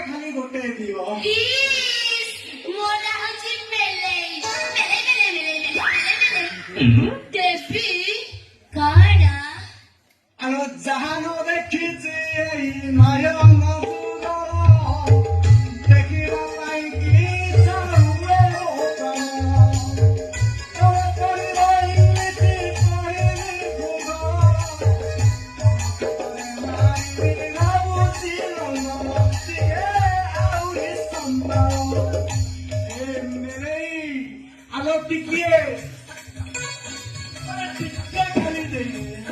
খালি গোটে দিও দেবী কারা আলো জাহানো দেখিছি এই নয়ন পুর দেখিবা পাই কি চাউরে আলো টিকিয়ে টিকিয়ে খালি দেই